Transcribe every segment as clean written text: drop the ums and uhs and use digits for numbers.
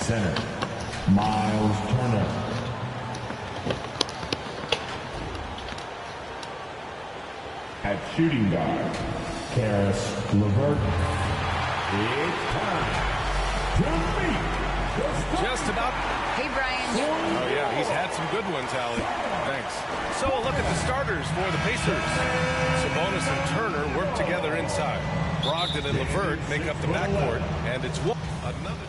center, Miles Turner. At shooting guard, Karis LeVert. It's time to meet just about. Hey, Brian. Oh, yeah, he's had some good ones, Allie. Thanks. So a look at the starters for the Pacers. Sabonis and Turner work together inside. Brogdon and LeVert make up the backcourt, and it's another.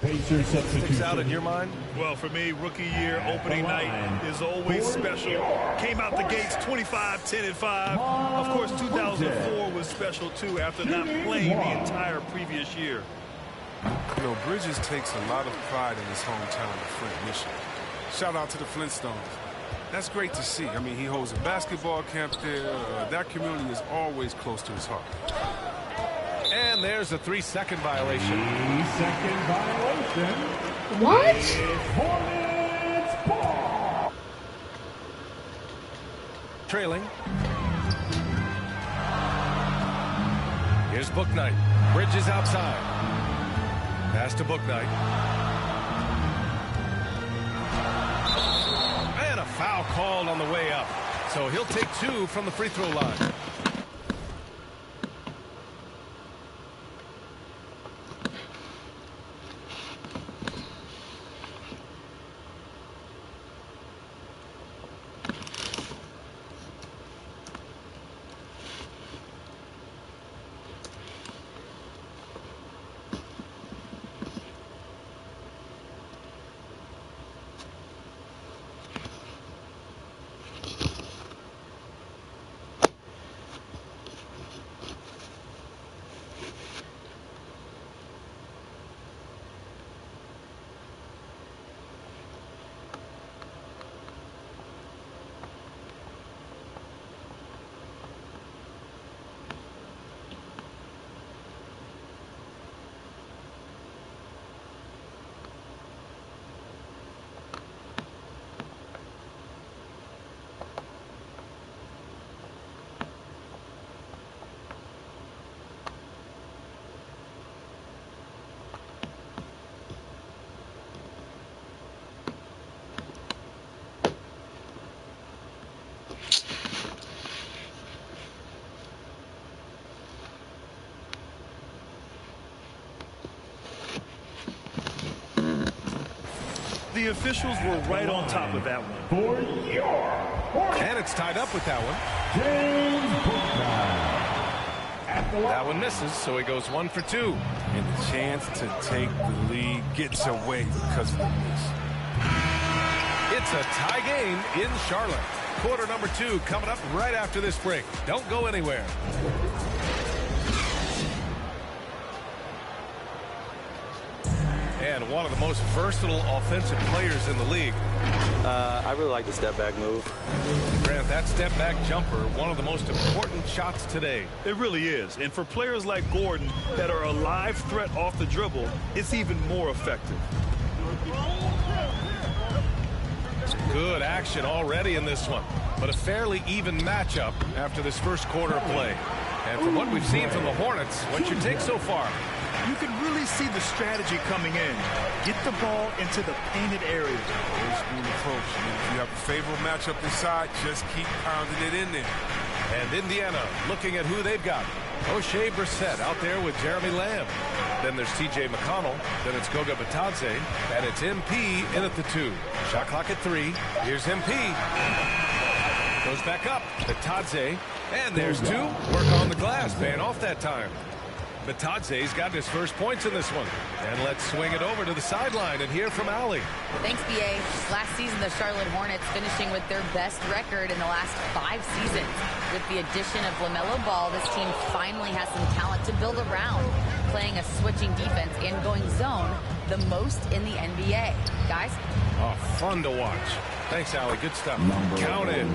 Pacers substitution. Sticks out in your mind? Well, for me, rookie year opening night is always special. Came out the gates 25, 10, and 5. Of course, 2004 was special, too, after not playing the entire previous year. You know, Bridges takes a lot of pride in his hometown of Flint, Michigan. Shout out to the Flintstones. That's great to see. I mean, he holds a basketball camp there. That community is always close to his heart. And there's a 3-second violation. 3-second violation. What? It's Hornets ball. Trailing. Here's Bouknight. Bridges outside. Pass to Bouknight. And a foul called on the way up. So he'll take 2 from the free throw line. The officials were right on top of that one. For your And it's tied up with that one. James Bouknight. That one misses, so he goes 1 for 2. And the chance to take the lead gets away because of the miss. It's a tie game in Charlotte. Quarter number 2 coming up right after this break. Don't go anywhere. And one of the most versatile offensive players in the league. I really like the step-back move. Grant, that step-back jumper, one of the most important shots today. It really is. And for players like Gordon that are a live threat off the dribble, it's even more effective. Good action already in this one, but a fairly even matchup after this first quarter of play. And from what we've seen from the Hornets, what's your take so far? You can really see the strategy coming in. Get the ball into the painted areas. Old school approach. I mean, if you have a favorable matchup inside, just keep pounding it in there. And Indiana looking at who they've got. O'Shea Brissett out there with Jeremy Lamb. Then there's T.J. McConnell. Then it's Goga Bitadze. And it's MP in at the 2. Shot clock at 3. Here's MP. Goes back up. Bitadze. And there's 2. Work on the glass. Paying off that time. Bitadze's got his first points in this one. And let's swing it over to the sideline and hear from Allie. Thanks, B.A. Last season, the Charlotte Hornets finishing with their best record in the last 5 seasons. With the addition of LaMelo Ball, this team finally has some talent to build around, playing a switching defense and going zone the most in the NBA. Guys? Oh, fun to watch. Thanks, Allie. Good stuff. Counted.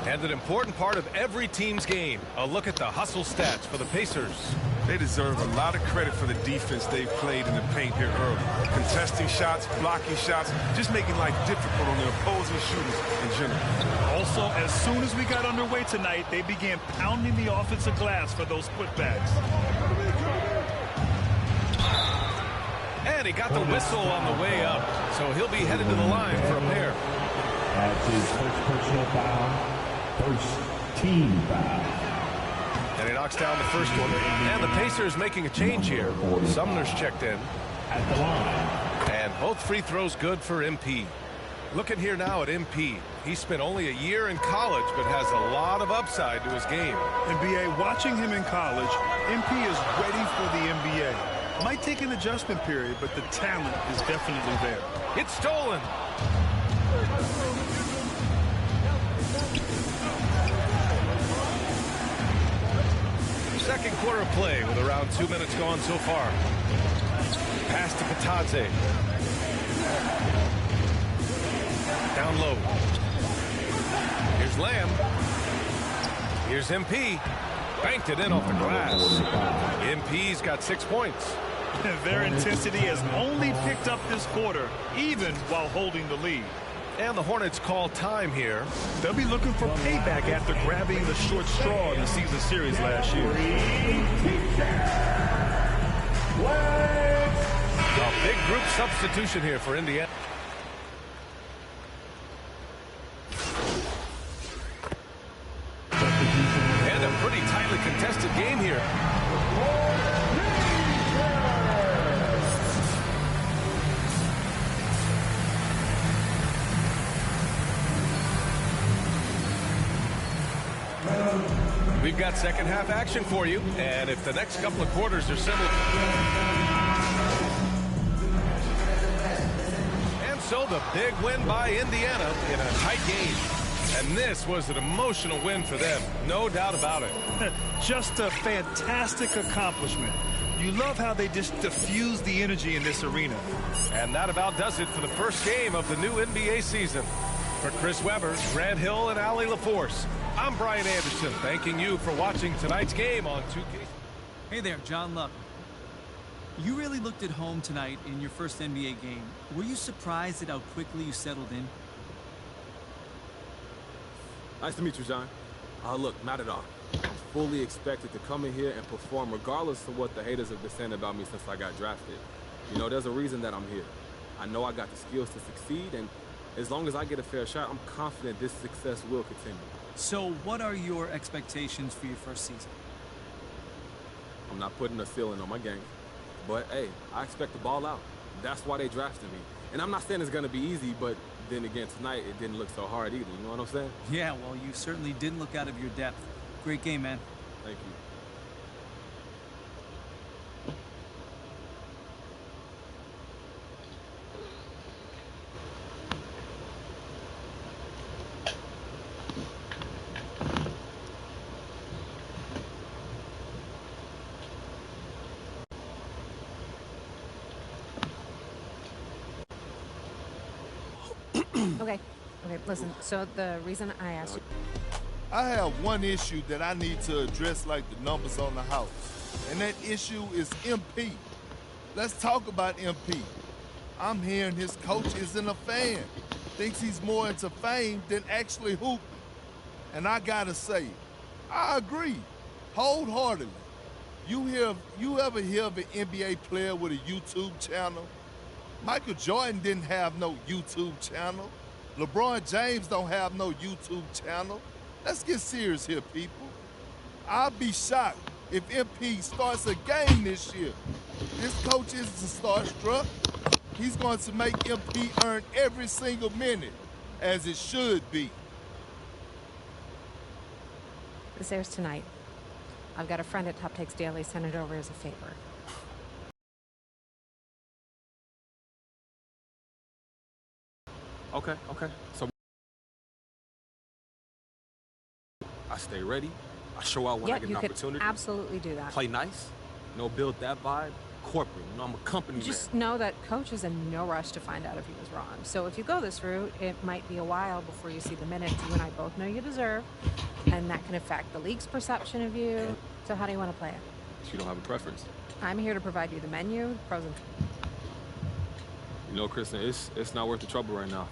And an important part of every team's game. A look at the hustle stats for the Pacers. They deserve a lot of credit for the defense they've played in the paint here early. Contesting shots, blocking shots, just making life difficult on the opposing shooters in general. Also, as soon as we got underway tonight, they began pounding the offensive glass for those putbacks. And he got the whistle on the way up, so he'll be headed to the line for a pair. That's his first personal foul, first team foul. And he knocks down the first one. And the Pacers making a change here. Sumner's checked in. At the line. And both free throws good for MP. Looking here now at MP. He spent only a year in college, but has a lot of upside to his game. NBA, watching him in college, MP is ready for the NBA. Might take an adjustment period, but the talent is definitely there. It's stolen. Second quarter of play with around 2 minutes gone so far. Pass to Patadze. Down low. Here's Lamb. Here's MP. Banked it in off the glass. MP's got 6 points. Their intensity has only picked up this quarter, even while holding the lead. And the Hornets call time here. They'll be looking for payback after grabbing the short straw in the season series last year. A big group substitution here for Indiana. And a pretty tightly contested game here. We've got second half action for you, and if the next couple of quarters are similar. And so the big win by Indiana in a tight game. And this was an emotional win for them, no doubt about it. Just a fantastic accomplishment. You love how they just diffuse the energy in this arena. And that about does it for the first game of the new NBA season. For Chris Webber, Grant Hill, and Allie LaForce, I'm Brian Anderson, thanking you for watching tonight's game on 2K. Hey there, John Luck. You really looked at home tonight in your first NBA game. Were you surprised at how quickly you settled in? Nice to meet you, John. Look, not at all. I'm fully expected to come in here and perform regardless of what the haters have been saying about me since I got drafted. You know, there's a reason that I'm here. I know I got the skills to succeed, and as long as I get a fair shot, I'm confident this success will continue. So what are your expectations for your first season? I'm not putting a ceiling on my game, but hey, I expect to ball out. That's why they drafted me. And I'm not saying it's gonna be easy, but then again, tonight it didn't look so hard either, you know what I'm saying? Yeah, well, you certainly didn't look out of your depth. Great game, man. Thank you. Okay, listen, so the reason I asked you... I have one issue that I need to address like the numbers on the house, and that issue is MP. Let's talk about MP. I'm hearing his coach isn't a fan, thinks he's more into fame than actually hooping. And I gotta say, I agree, wholeheartedly. You ever hear of an NBA player with a YouTube channel? Michael Jordan didn't have no YouTube channel. LeBron James don't have no YouTube channel. Let's get serious here, people. I'll be shocked if MP starts a game this year. This coach isn't starstruck. He's going to make MP earn every single minute, as it should be. This airs tonight. I've got a friend at Top Takes Daily sent it over as a favor. Okay. So I stay ready. I show out when I get an opportunity. Absolutely do that. Play nice. You know, build that vibe. Corporate. You know, I'm a company man. Just know that coach is in no rush to find out if he was wrong. So if you go this route, it might be a while before you see the minutes you and I both know you deserve, and that can affect the league's perception of you. So how do you want to play it? You don't have a preference. I'm here to provide you the menu, the pros and cons. You know, Kristen, it's not worth the trouble right now.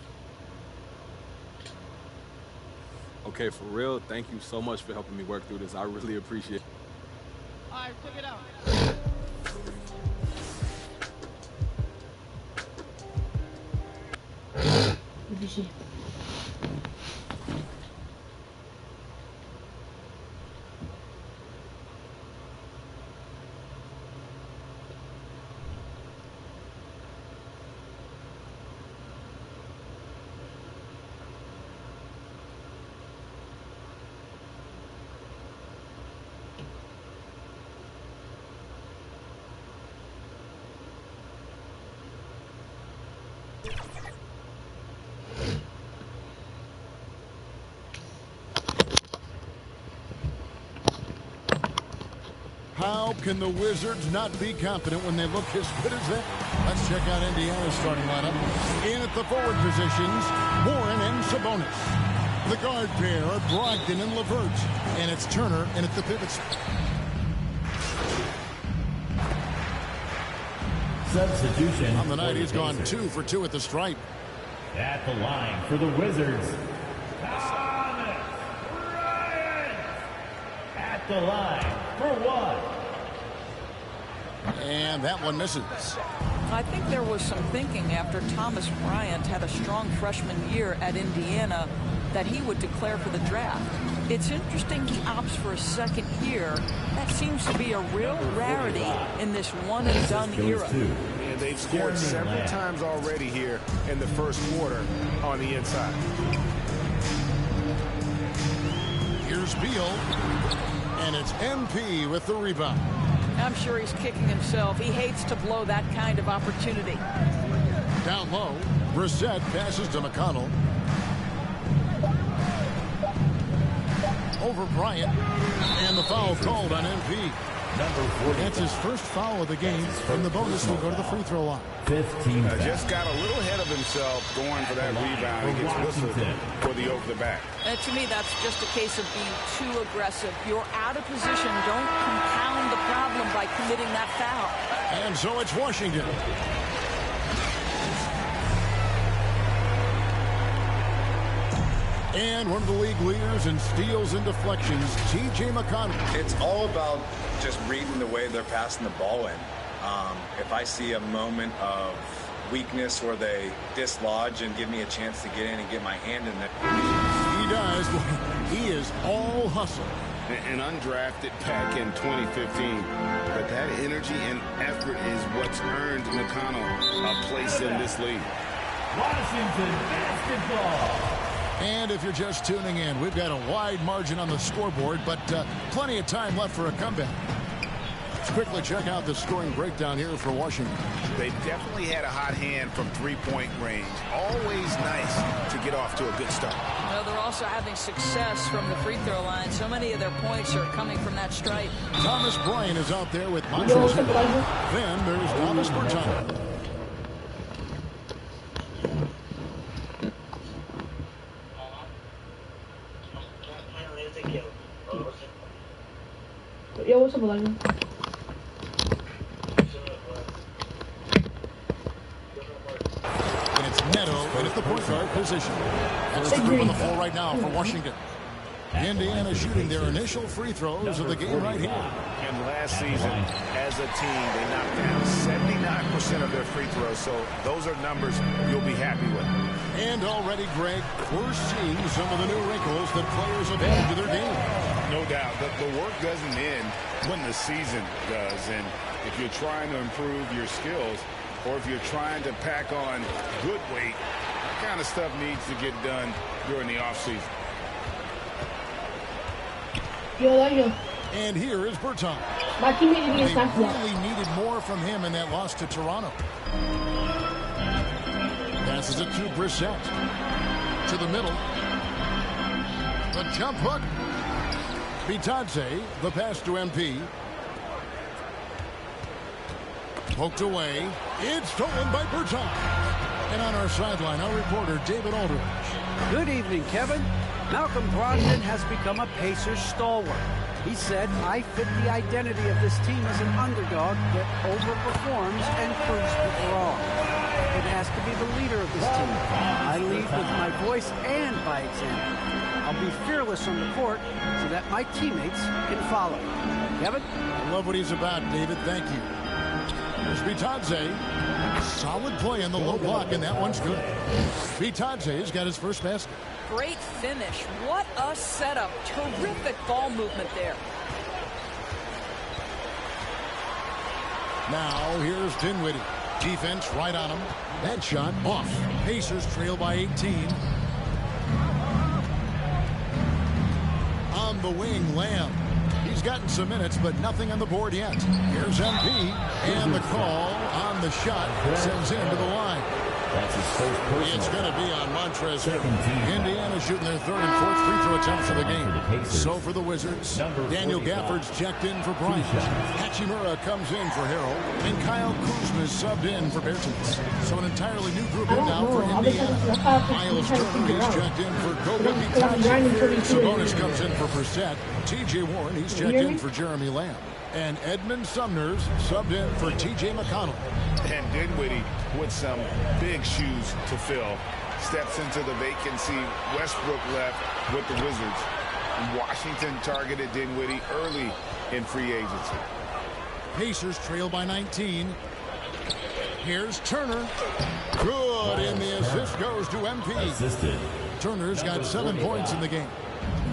Okay, for real, thank you so much for helping me work through this. I really appreciate it. All right, check it out. sih. How can the Wizards not be confident when they look as good as that? Let's check out Indiana's starting lineup. In at the forward positions, Warren and Sabonis. The guard pair are Brogdon and LeVert. And it's Turner in at the pivots. Substitution. On the night, he's gone 2 for 2 at the stripe. At the line for the Wizards, Thomas Bryant. At the line for 1. And that one misses. I think there was some thinking after Thomas Bryant had a strong freshman year at Indiana that he would declare for the draft. It's interesting he opts for a second year. That seems to be a real rarity in this one-and-done era. And they've scored several times already here in the first quarter on the inside. Here's Beal. And it's MP with the rebound. I'm sure he's kicking himself. He hates to blow that kind of opportunity. Down low, Brissett passes to McConnell. Over Bryant. And the foul called on MP. That's his first foul of the game. And the bonus will go to the free throw line. 15. Just got a little ahead of himself going for that rebound. He gets whistled for the over the back. To me, that's just a case of being too aggressive. You're out of position. Don't compound the problem by committing that foul. And so it's Washington. And one of the league leaders in steals and deflections, TJ McConnell. It's all about just reading the way they're passing the ball in. If I see a moment of weakness where they dislodge and give me a chance to get in and get my hand in there. He does. He is all hustle. An undrafted back in 2015. But that energy and effort is what's earned McConnell a place in this league. Washington basketball. And if you're just tuning in, we've got a wide margin on the scoreboard, but plenty of time left for a comeback. Let's quickly check out the scoring breakdown here for Washington. They definitely had a hot hand from three-point range. Always nice to get off to a good start. Well, they're also having success from the free throw line. So many of their points are coming from that stripe. Thomas Bryant is out there with Montrezl. Then there's Thomas Bertano. Ya voy a sebelah. And it's Neto in at the point guard position. That's the group on the floor right now for Washington. Indiana shooting their initial free throws of the game right here. And last season, as a team, they knocked down 79% of their free throws. So those are numbers you'll be happy with. And already, Greg, we're seeing some of the new wrinkles that players have added to their game. No doubt. The work doesn't end when the season does. And if you're trying to improve your skills, or if you're trying to pack on good weight, that kind of stuff needs to get done during the offseason. And here is Bertano. They really needed more from him in that loss to Toronto. Passes it to Brissett. To the middle. The jump hook. Bitadze, the pass to MP. Poked away. It's stolen by Bertano. And on our sideline, our reporter, David Aldridge. Good evening, Kevin. Malcolm Brogdon has become a Pacers stalwart. He said, I fit the identity of this team as an underdog that overperforms and proves people wrong. It has to be the leader of this team. I lead with my voice and by example. I'll be fearless on the court so that my teammates can follow. Kevin? I love what he's about, David. Thank you. Here's Bitadze. Solid play on the low block, and that one's good. Bitadze's got his first basket. Great finish. What a setup. Terrific ball movement there. Now here's Dinwiddie. Defense right on him. That shot off. Pacers trail by 18. On the wing, Lamb. He's gotten some minutes, but nothing on the board yet. Here's MP, and the call on the shot sends him to the line. That's his first personal. It's going to be on Montrezl Harrell. Indiana shooting their third and fourth free throw attempts of the game. So for the Wizards, Daniel Gafford's checked in for Bryant. Hachimura comes in for Harrell, and Kyle Kuzma is subbed in for Bertans. So an entirely new group in now for Indiana. Miles Turner, he's checked in for Goga Bitadze. Sabonis comes in for Brissett. T.J. Warren, he's checked in for Jeremy Lamb. And Edmund Sumner's subbed in for T.J. McConnell. And Dinwiddie with some big shoes to fill. Steps into the vacancy. Westbrook left with the Wizards. Washington targeted Dinwiddie early in free agency. Pacers trail by 19. Here's Turner. Good, and the assist goes to MP. Assisted. Turner's got 7 points in the game.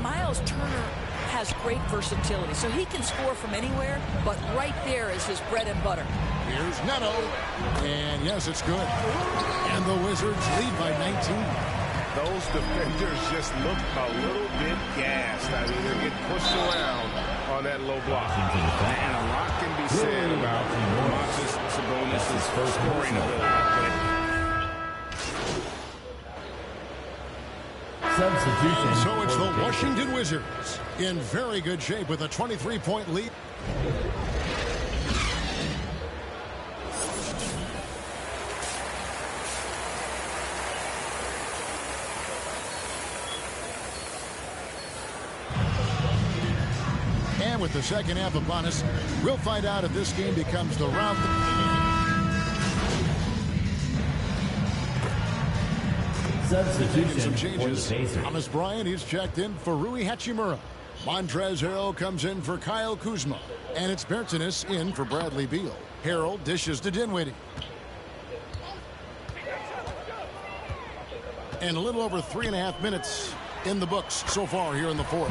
Miles Turner has great versatility, so he can score from anywhere, but right there is his bread and butter. Here's Neto, and yes, it's good. And the Wizards lead by 19. Those defenders just look a little bit gassed. I mean, they're getting pushed around on that low block. And a lot can be said about Montrezl Sabonis' first scoring ability. And so it's the Washington Wizards in very good shape with a 23-point lead. And with the second half upon us, we'll find out if this game becomes the rout. Substitution some changes. for the Pacers. Thomas Bryant, he's checked in for Rui Hachimura. Montrezl Harrell comes in for Kyle Kuzma. And it's Bertans in for Bradley Beal. Harrell dishes to Dinwiddie. And a little over 3.5 minutes in the books so far here in the fourth.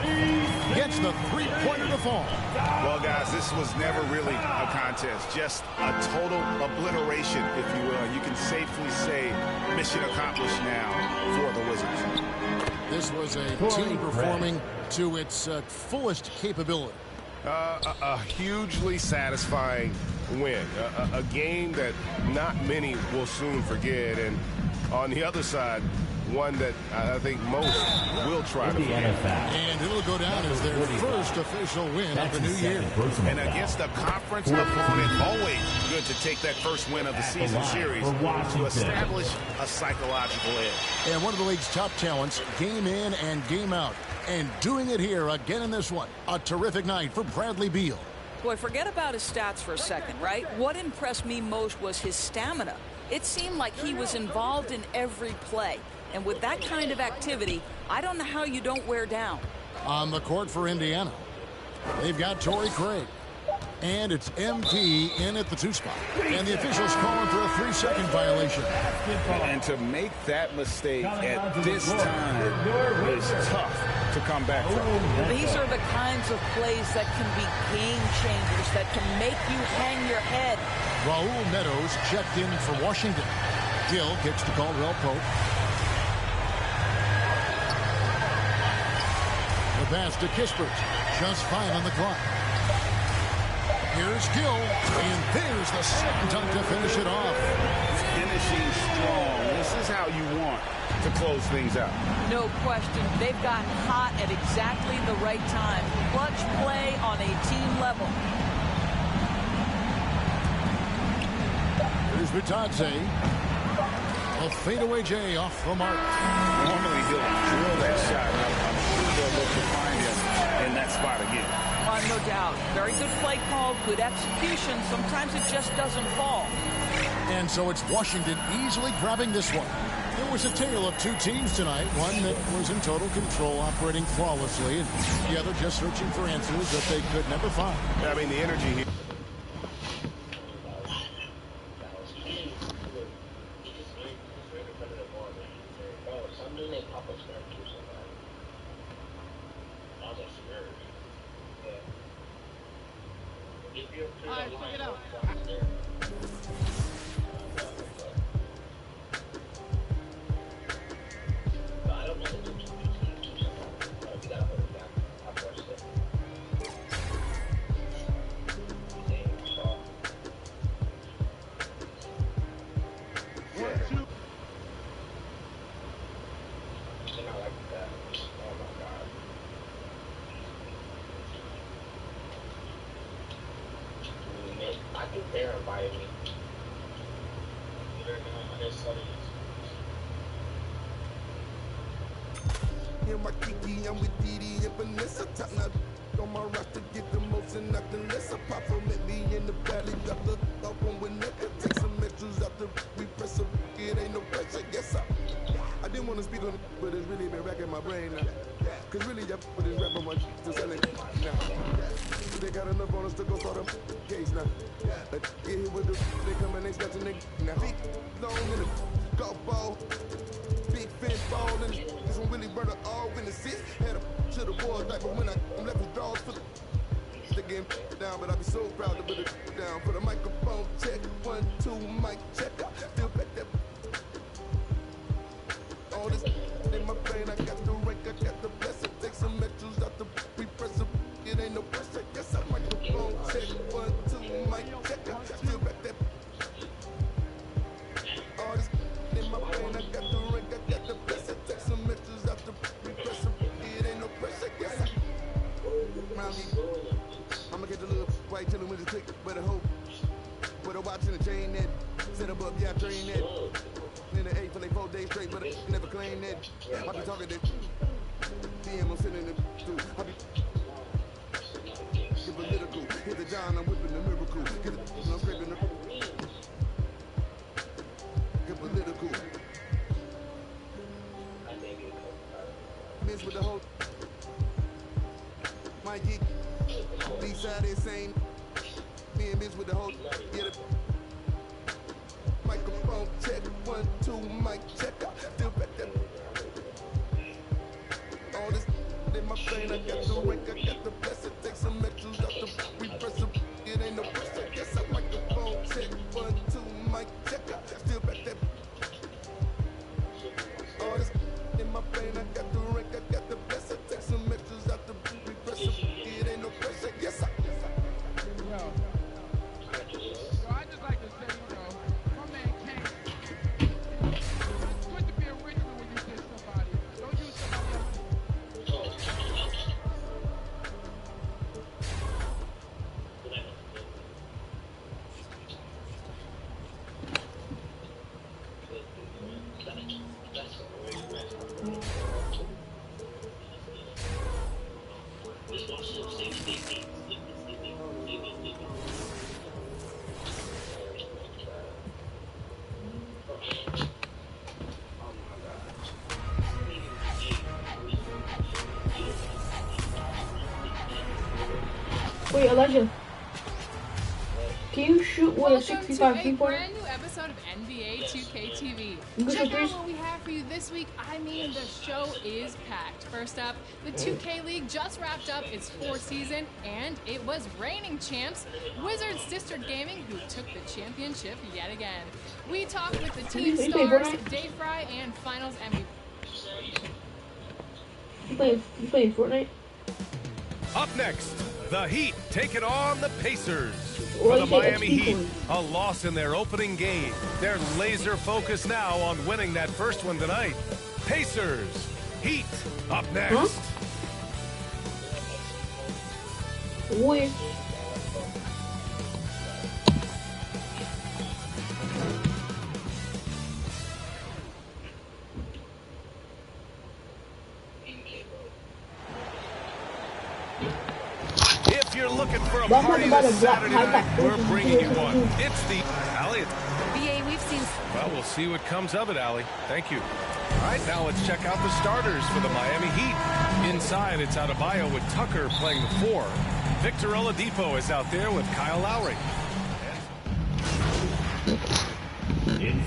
Gets the three-pointer to fall. Well, guys, this was never really a contest. Just a total obliteration, if you will. You can safely say mission accomplished now for the Wizards. This was a team performing to its fullest capability. A hugely satisfying win. A game that not many will soon forget. And on the other side, one that I think most will try to forget. And it'll go down as their first official win of the new year. And against a conference opponent, always good to take that first win of the season series to establish a psychological edge. And one of the league's top talents, game in and game out. And doing it here again in this one. A terrific night for Bradley Beal. Boy, forget about his stats for a second, right? What impressed me most was his stamina. It seemed like he was involved in every play. And with that kind of activity, I don't know how you don't wear down. On the court for Indiana, they've got Torrey Craig. And it's MP in at the 2 spot. And the officials calling for a 3-second violation. And to make that mistake at this time is tough to come back from. These are the kinds of plays that can be game changers, that can make you hang your head. Raul Netos checked in for Washington. Gill kicks to Caldwell Pope. The pass to Kispert. Just 5 on the clock. Here's Gill, and there's the second time to finish it off. Finishing strong. This is how you want to close things out. No question. They've gotten hot at exactly the right time. Clutch play on a team level. Here's Bitadze. A fadeaway J off the mark. Normally he'll drill that shot. I'm sure they'll look to find him in that spot again. No doubt. Very good play call, good execution. Sometimes it just doesn't fall. And so it's Washington easily grabbing this one. It was a tale of two teams tonight. One that was in total control, operating flawlessly, and the other just searching for answers that they could never find. I mean, the energy here. All right, check it out. I think they're inviting me. In my kiki, I'm with Didi and Vanessa. Top now on my roster, get the most and nothing less. I pop from it, me in the valley, got the up on with nigga. Take some extras out the we press up, it ain't no pressure. Yes, I didn't want to speak on it, but it's really been racking my brain now. Cause really, I put this rapper one to sell it now. They got enough on us to go for the case now. Get hit with the they come and they scratch a nigga now. Big long in the golf ball, big fin ball, and this one really burn all in the six. Had a to the board like, but when I left his draws for the they getting down, but I be so proud to put it down. Put a microphone check, 1, 2, mic check. Still back that. All this in my brain, I got the rank, I got the blessing. Take some extras out the repressor. It ain't no pressure. Yes, I microphone check, 1, 2, mic check. Still back that. All this in my brain, I got the rank, I got the blessing. Take some extras out the repressor. It ain't no pressure. Yes, I'ma get the little white chillin' with his click, but I hope. Put a watch in the chain that set up, yeah, I train that. In the 8 for like 4 days straight, but I never claim that. I be talking that. DM, I'm sitting in the dude. I be get political. Hit the John, I'm whipping the miracle. Get the I'm scraping the get political. Miss with the whole might get these side insane. Me and Miss with the whole get it. Microphone check, 1, 2, mic check. Still back that. All this in my brain, I got the rank, I got the blessing. Take some extras out the repressor. It ain't no pressure. Yes, I microphone check, 1, 2, mic check. Still back that. All this in my brain, I got the rank, I got the blessing. Take some extras out the repressor. It ain't no pressure. Yes, I. Yo, I just like to say, you know, my man King, it's good to be original when you diss somebody. Don't use somebody else. Wait, Elijah, can you shoot with a 65 to a people? brand new episode of NBA 2K TV. Good Check out surprise. what we have for you this week. I mean, the show is packed. First up, the 2K League just wrapped up its 4th season, and it was reigning champs, Wizards Sister Gaming, who took the championship yet again. We talked with the team You play stars, Fortnite? Day Fry, and Finals MVP. You playing Fortnite? Up next, the Heat taking on the Pacers. Well, For the you say Miami XP Heat, coin. a loss in their opening game. They're laser focused now on winning that first one tonight. Pacers, Heat, up next. Wait. If you're looking for a Well, I'm party talking about this a black Saturday high-tech night, we're versus bringing you two. one. It's the Allie. BA, we've seen. Well, we'll see what comes of it, Allie. Thank you. All right, now let's check out the starters for the Miami Heat. Inside, it's Adebayo with Tucker playing the 4. Victor Oladipo is out there with Kyle Lowry.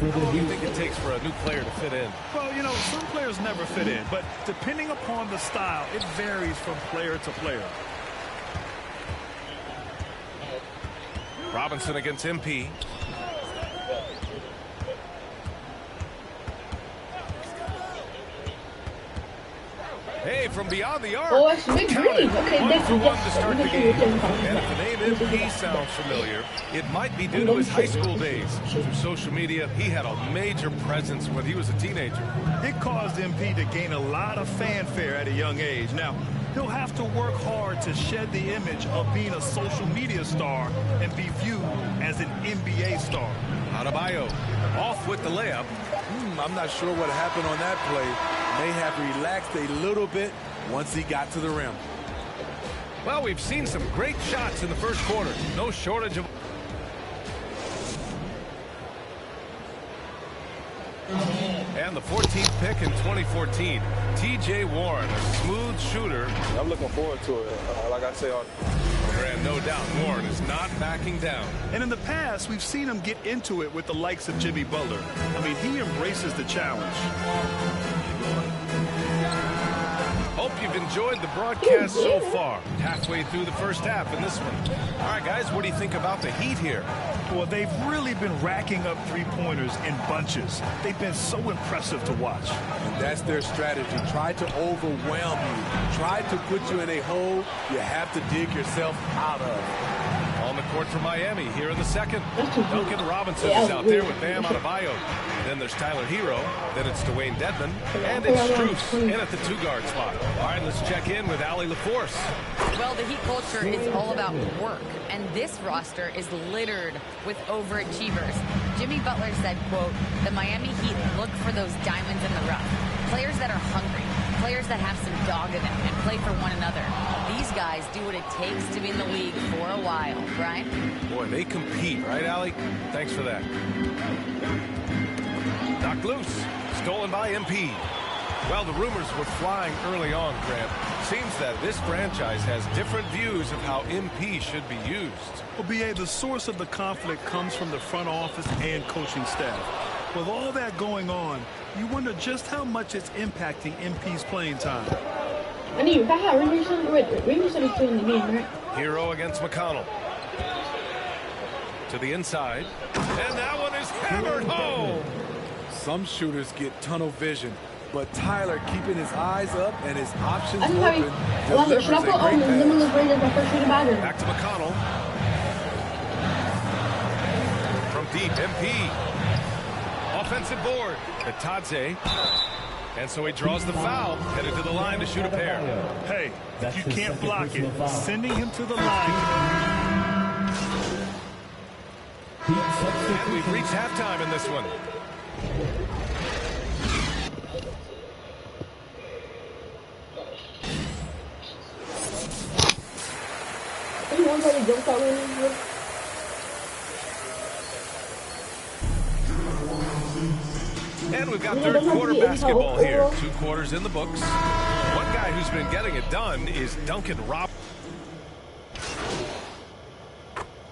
How long do you think it takes for a new player to fit in? Well, you know, some players never fit in, but depending upon the style, it varies from player to player. Robinson against MP. Hey, from beyond the arc. Oh, it's big green. Okay, thank you. One to start the game. And if the name MP sounds familiar, it might be due to his high school days. Through social media, he had a major presence when he was a teenager. It caused MP to gain a lot of fanfare at a young age. Now, he'll have to work hard to shed the image of being a social media star and be viewed as an NBA star. Adebayo off with the layup. I'm not sure what happened on that play. May have relaxed a little bit once he got to the rim. Well, we've seen some great shots in the first quarter. No shortage of... And the 14th pick in 2014, TJ Warren, a smooth shooter. I'm looking forward to it. Like I say, and no doubt Warren is not backing down. And in the past, we've seen him get into it with the likes of Jimmy Butler. I mean, he embraces the challenge. Hope you've enjoyed the broadcast so far. Halfway through the first half in this one. All right, guys, what do you think about the Heat here? Well, they've really been racking up three-pointers in bunches. They've been so impressive to watch. And that's their strategy. Try to overwhelm you. Try to put you in a hole you have to dig yourself out of. On the court for Miami here in the second. Duncan Robinson is out there with Bam Adebayo. Then there's Tyler Hero. Then it's Dwayne Dedman. And it's Strus in at the two-guard spot. All right, let's check in with Allie LaForce. Well, the Heat culture is all about work, and this roster is littered with overachievers. Jimmy Butler said, quote, the Miami Heat look for those diamonds in the rough. Players that are hungry, players that have some dog in them and play for one another. These guys do what it takes to be in the league for a while, right? Boy, they compete, right, Allie? Thanks for that. Knocked loose. Stolen by MP. Well, the rumors were flying early on, Grant. Seems that this franchise has different views of how MP should be used. Well, B.A., the source of the conflict comes from the front office and coaching staff. With all that going on, you wonder just how much it's impacting MP's playing time. I need Richardson is still in the game, right? Hero against McConnell. To the inside. And that one is hammered home. Some shooters get tunnel vision, but Tyler keeping his eyes up and his options open. Back to McConnell. From deep, MP. Offensive board. Batadze. And so he draws the foul, headed to the line to shoot a pair. Hey, if you can't block it, sending him to the line. And we've reached halftime in this one. And we've got third quarter basketball here. 2 quarters in the books. One guy who's been getting it done is Duncan Robinson.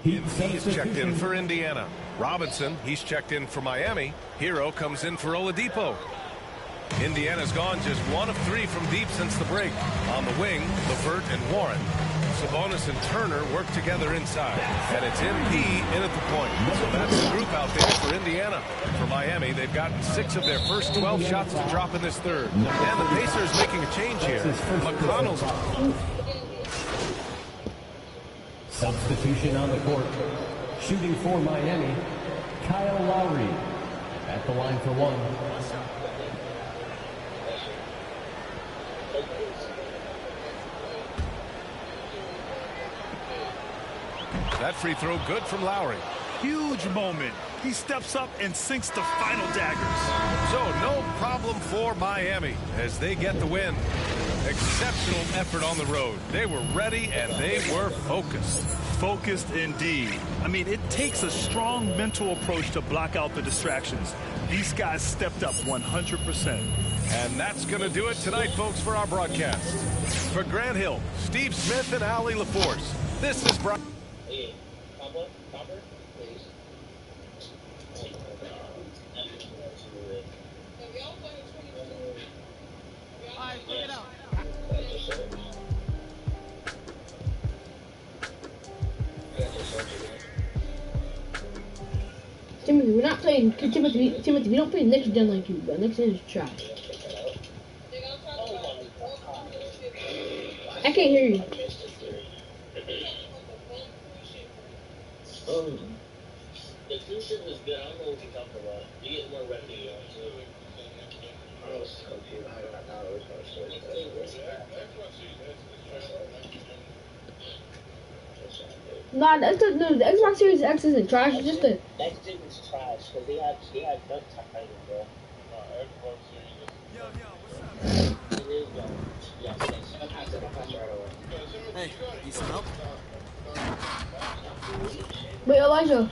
He's checked in for Indiana. Robinson, he's checked in for Miami. Hero comes in for Oladipo. Indiana's gone just 1 of 3 from deep since the break. On the wing, LeVert and Warren. Sabonis and Turner work together inside. And it's MP in at the point. So that's the group out there for Indiana. For Miami, they've gotten 6 of their first 12 shots to drop in this third. And the Pacers making a change here. McConnell's... Substitution on the court. Shooting for Miami, Kyle Lowry at the line for 1. That free throw good from Lowry. Huge moment. He steps up and sinks the final daggers. So no problem for Miami as they get the win. Exceptional effort on the road. They were ready and they were focused. Focused indeed. I mean, it takes a strong mental approach to block out the distractions. These guys stepped up 100%. And that's going to do it tonight, folks, for our broadcast. For Grant Hill, Steve Smith, and Allie LaForce, this is Brian. Timothy, we're not playing Timothy, we don't play next gen like you, but next gen is trash. I can't hear you. The cruise ship was good. I don't know what you're talking about. You get more revenue. I was confused. I was Nah, the Xbox Series X isn't trash. It's just a. Next gen is trash because they had duck timing, bro. Hey, need some help? Wait, Elijah.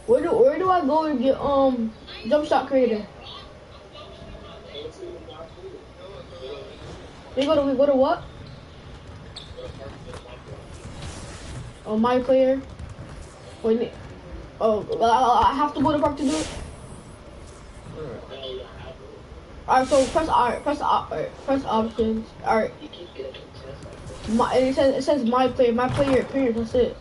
Where do I go and get jump shot creator? We go to what? Oh, my player. Wait. Oh, I have to go to park to do it. Alright, so press options. Alright. It says my player appearance. That's it.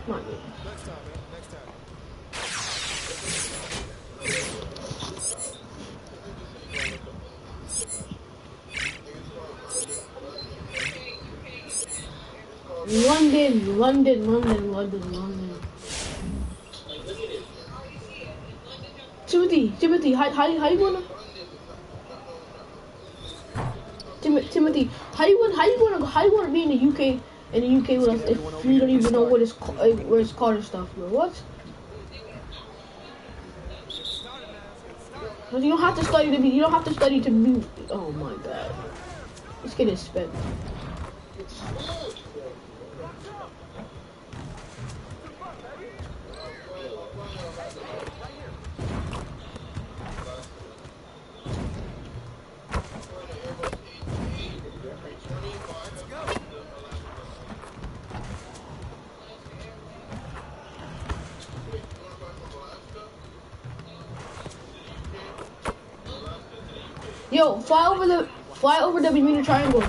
Not good. Next time, man. Next time. London. Timothy, how you wanna? Timothy, how you wanna be in the UK with us if you don't even know what it's where it's called and stuff, bro? What? You don't have to study to be. You don't have to study to be. Oh my god, let's get it spent. Yo, fly over the Bermuda Triangle.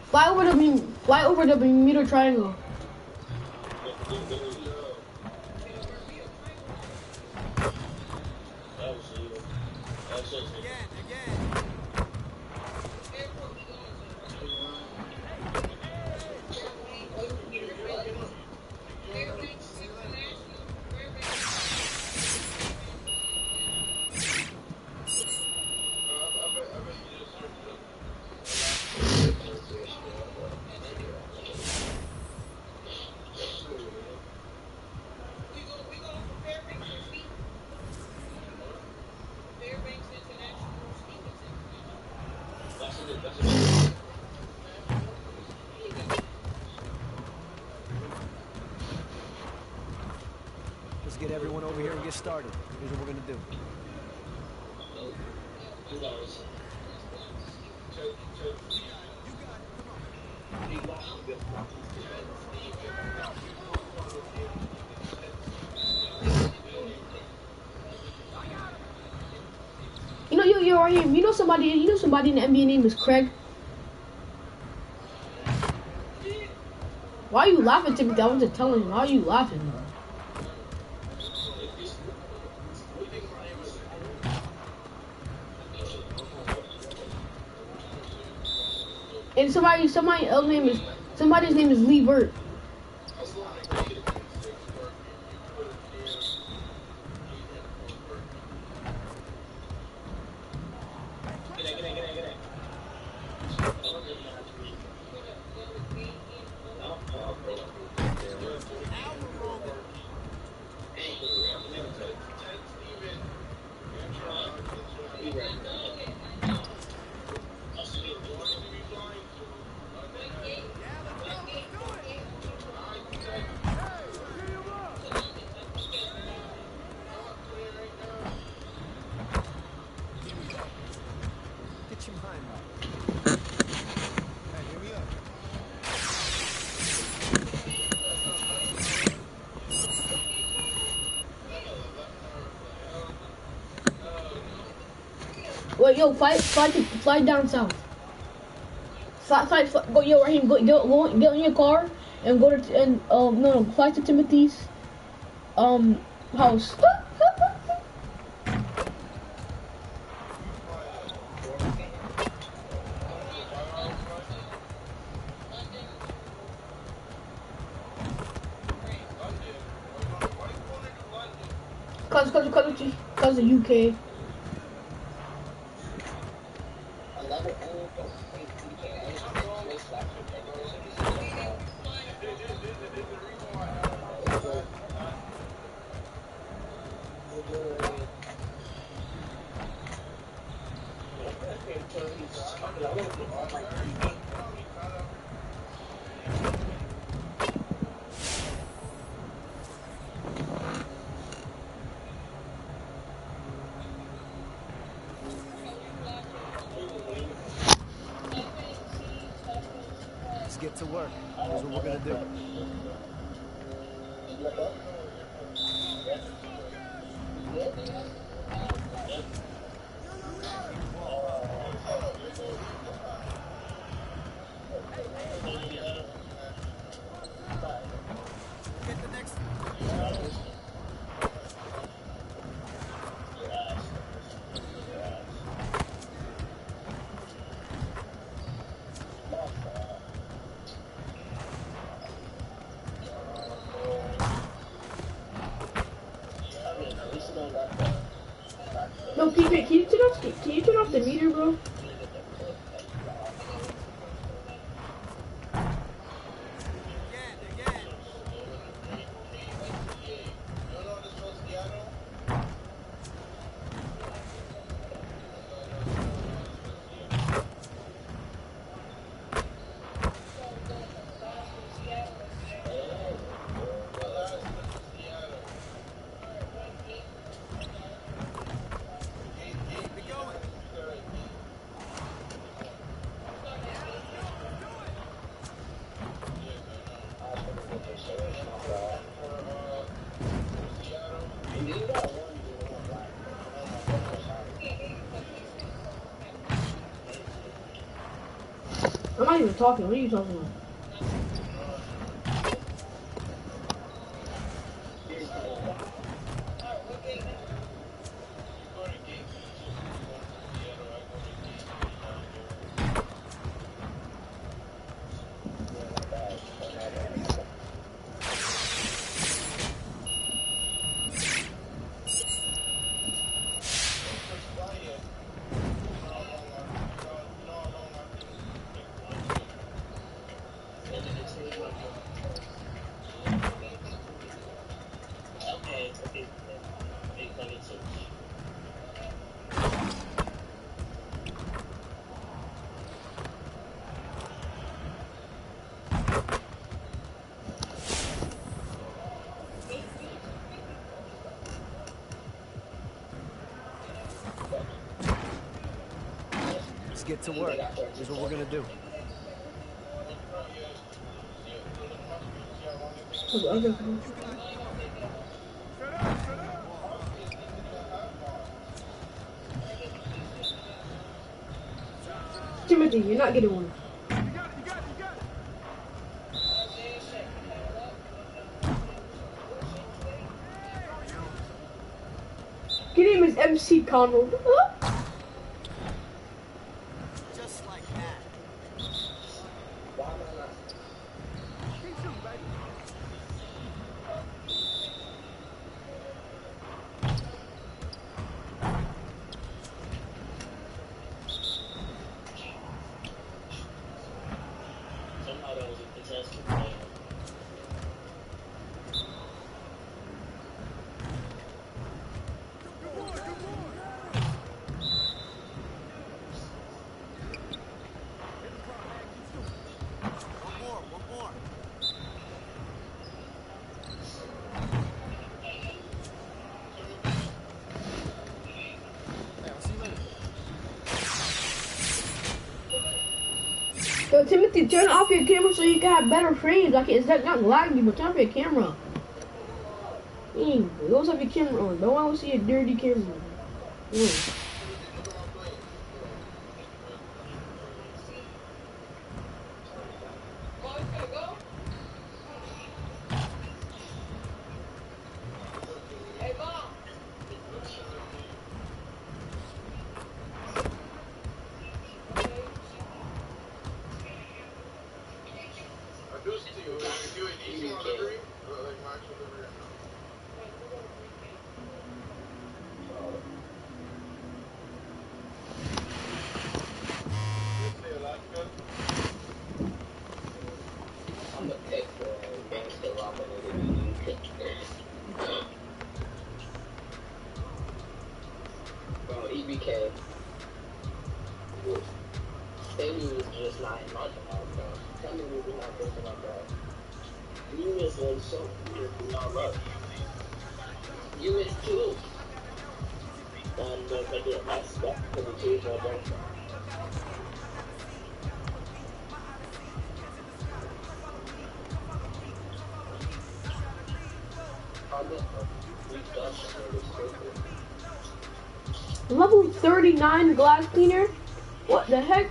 Fly over the Bermuda Triangle. Let's get everyone over here and get started. Here's what we're gonna do. You're right here. You know somebody in the NBA name is Craig. Why are you laughing, Timothy? I was just telling you. Why are you laughing, bro? And somebody's name is Lee Burt. Wait, yo, fly down south. Fly, go, yo, Raheem, get in your car and go to, no, fly to Timothy's, house. Cause the UK. Let's get to work. Here's what we're gonna do. No, PJ, can you turn off the meter, bro? I'm not even talking. What are you talking about? Let's get to work. Here's what we're gonna do. Timothy, you're not getting one. Your name is MC Conroe. Just like that. Somehow that was a fantastic play. Yo, Timothy, turn off your camera so you can have better frames. Like, it's not laggy, but turn off your camera. You always have your camera on. Don't want to see a dirty camera. BBK. Baby was just not in my job, bro. Tell me we were not thinking about that. You missed one so weird, not love. You missed two. That's for the two, my bro. Level 39 glass cleaner? What the heck?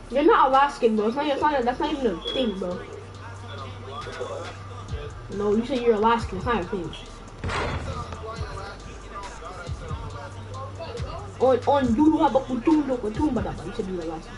You're not Alaskan, bro. That's not even a thing, bro. No, you say you're Alaskan. It's not a thing. On dulu haba kutundo kutumba dapat you said you're Alaskan.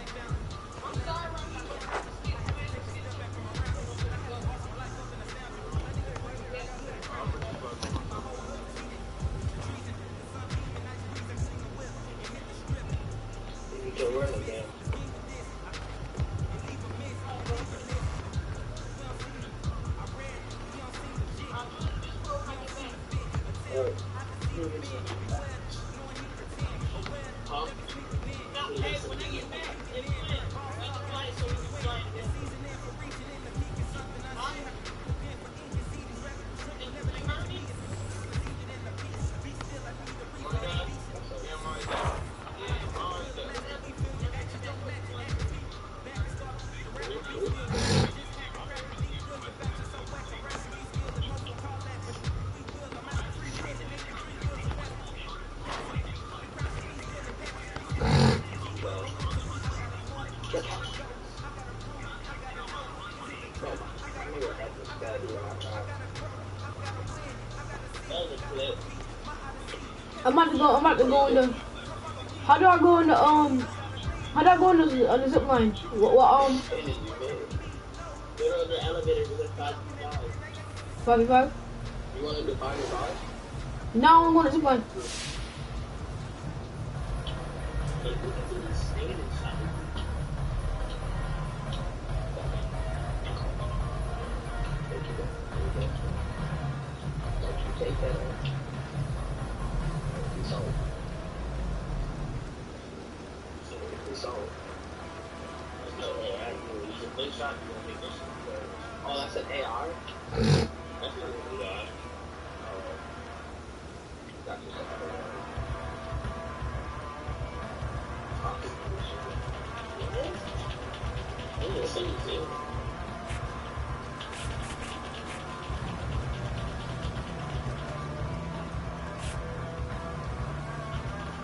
I'm about to go in the. How do I go in the How do I go in the zip line? What You're on the elevator to the 55. 55? You want to do 55? No, I'm going to zip line. Take that. Oh, that's an AR? That's an AR.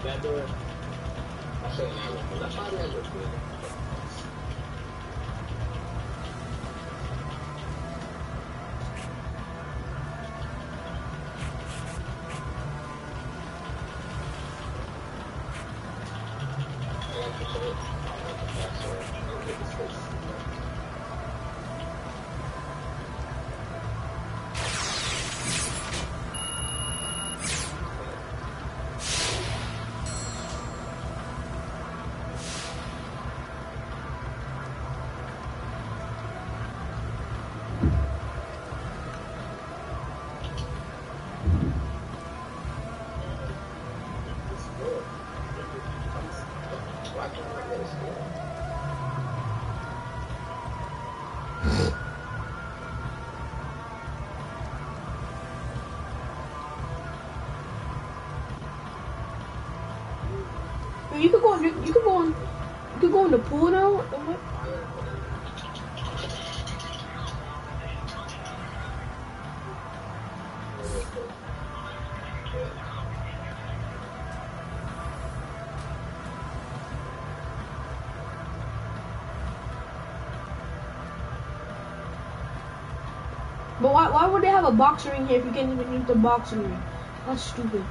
That door. I said that's why I never good. You could go in the pool now. But why would they have a boxing ring here if you can't even use the boxing ring? That's stupid.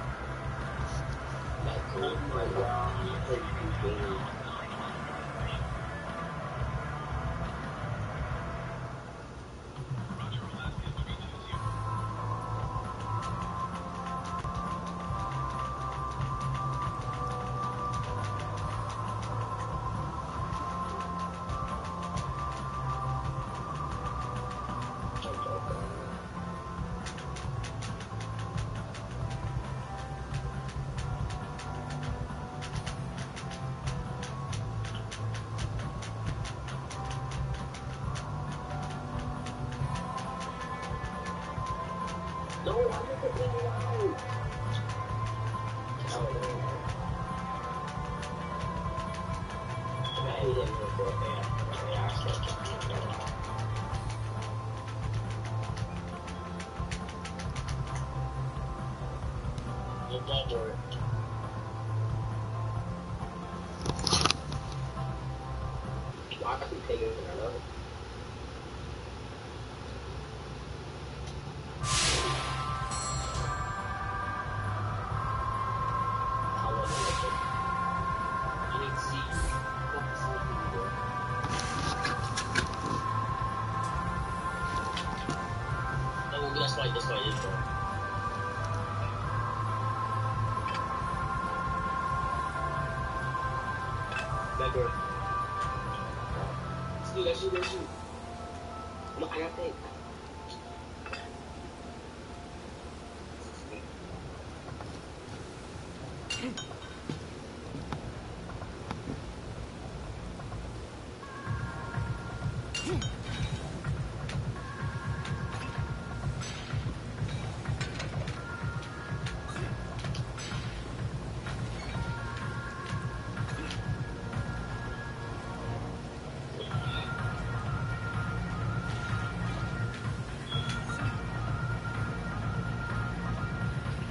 No, I'm gonna put Indiana out. Oh, no. I hate it when they ask for Never. I can take it in another. That's why it's there. Remember. Let's shoot. No, I got paid.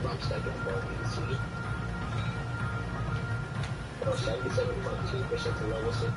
I'm second for DC. 77.2% to lowest 60.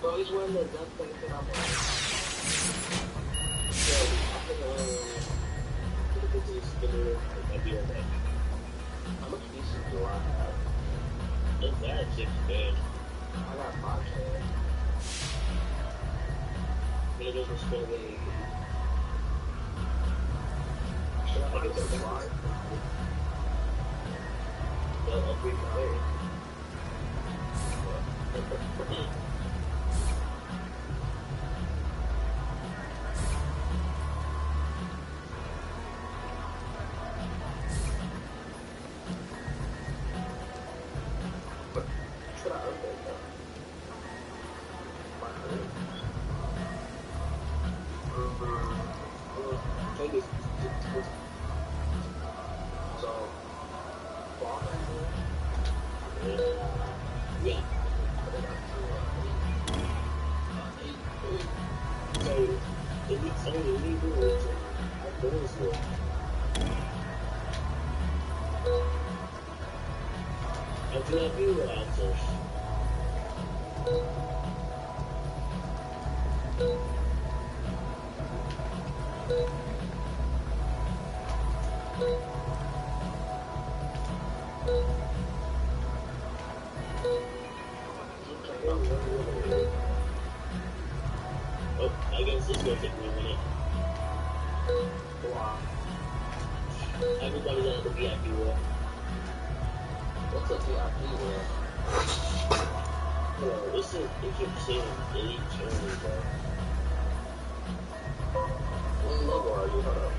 Bro, he's wearing the gun thing that I'm wearing. So, I'm gonna go to the spinner and maybe a neck. How much pieces do I have? If that's 6 bad, I got 5 hands. Maybe there's a spin away. Should I get the 5? They'll upgrade my way. Everybody's at the VIP wall. What's a VIP wall? Bro, this is, they keep saying elite journey, bro. What level are you, hold up?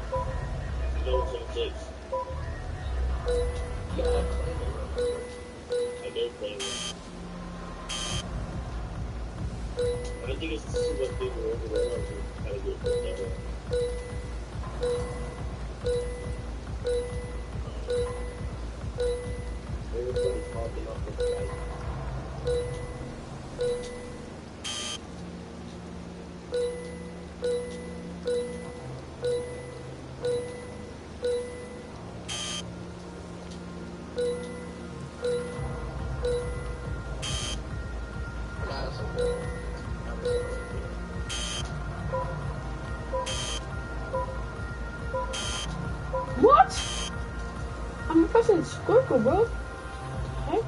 Level 26. You gotta claim it, bro. I did claim it. I think it's too much bigger over the ones who gotta get this level. Everybody's talking up with the guy. What? I'm pressing circle, bro. Okay.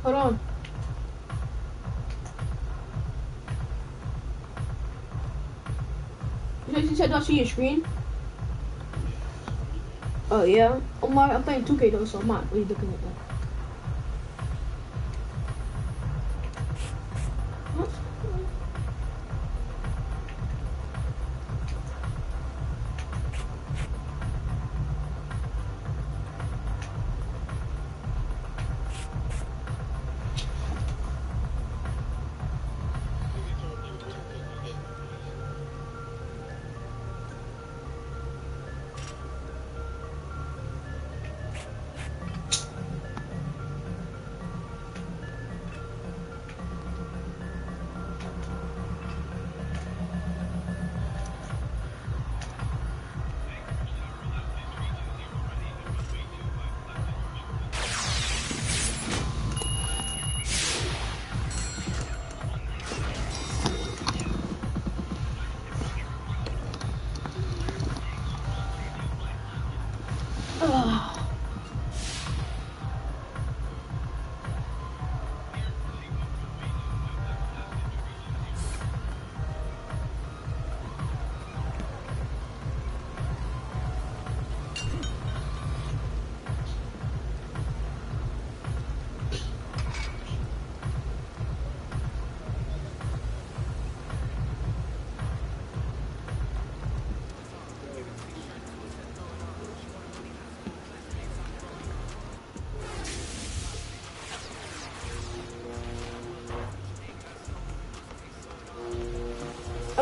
Hold on. You said don't see your screen? Oh yeah? I'm playing 2K though, so I'm not really looking at that.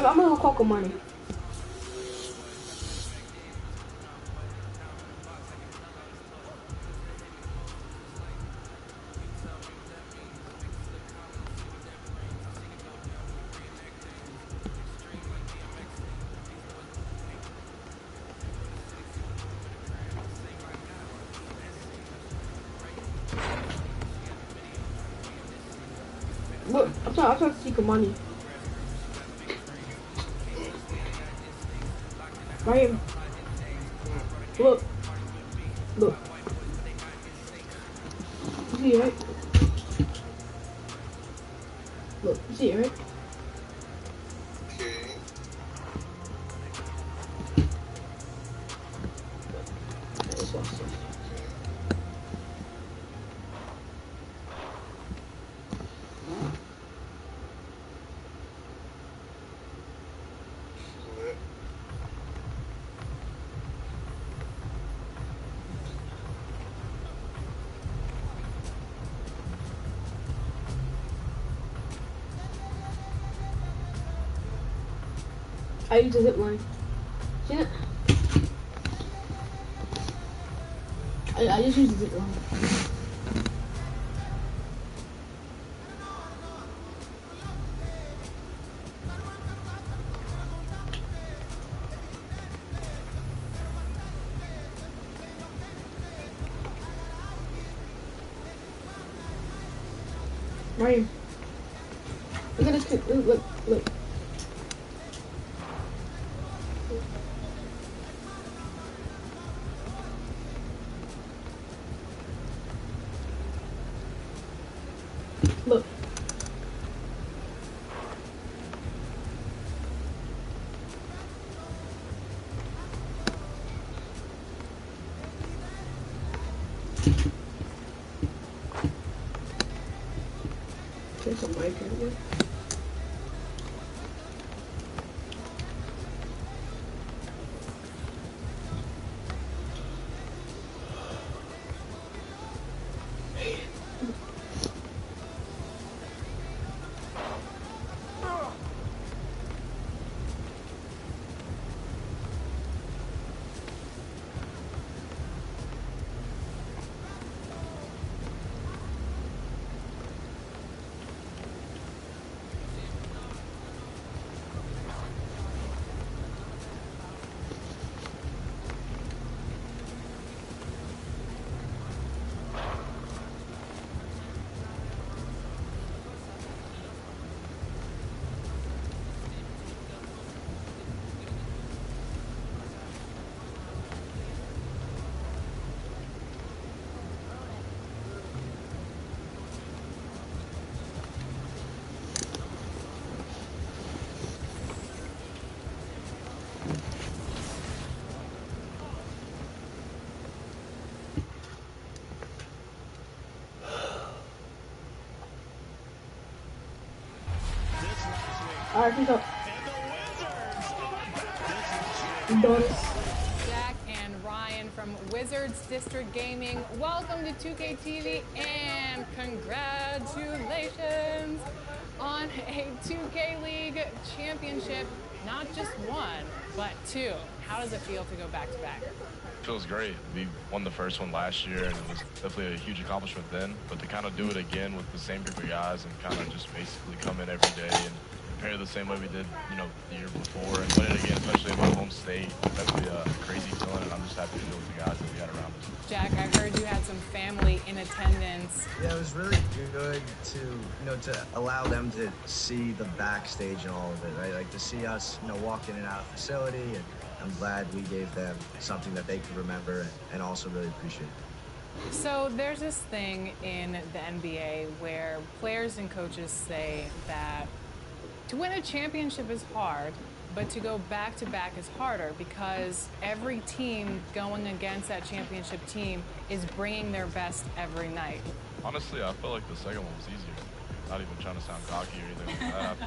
I'm gonna call money. Look, I'm trying to seek money. Right here. Look. Look. You see it, right? Look, you see it, right? I use the zip line. See it? I just use the zip line. Right. Look at this kid. Look. Look. There's a mic right here. Alright, peace out. Done. Jack and Ryan from Wizards District Gaming, welcome to 2K TV and congratulations on a 2K League championship. Not just one, but two. How does it feel to go back to back? Feels great. We won the first one last year, and it was definitely a huge accomplishment then. But to kind of do it again with the same group of guys and kind of just basically come in every day and prepare the same way we did, the year before, and win it again, especially in my home state, definitely a crazy feeling. And I'm just happy to be with the guys that we had around us. Jack, I heard you had some family in attendance. Yeah, it was really good to allow them to see the backstage and all of it, right? Like to see us, walk in and out of the facility, and I'm glad we gave them something that they could remember and also really appreciate. So there's this thing in the NBA where players and coaches say that to win a championship is hard, but to go back-to-back is harder because every team going against that championship team is bringing their best every night. Honestly, I feel like the second one was easier. Not even trying to sound cocky or anything like that.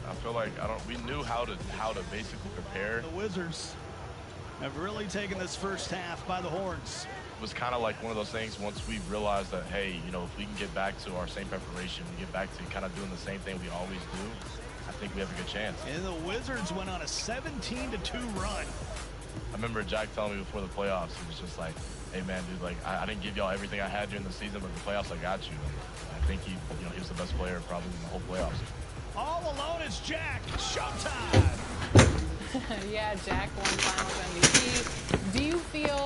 I feel like we knew how to basically prepare. The Wizards have really taken this first half by the horns. It was kind of like one of those things once we realized that, hey, if we can get back to our same preparation, we get back to kind of doing the same thing we always do, I think we have a good chance. And the Wizards went on a 17-2 run. I remember Jack telling me before the playoffs, he was just like, hey, man, dude, like, I didn't give y'all everything I had during the season, but the playoffs, I got you. And I think he was the best player probably in the whole playoffs. All alone is Jack. Showtime. Yeah, Jack won Finals MVP. Do you feel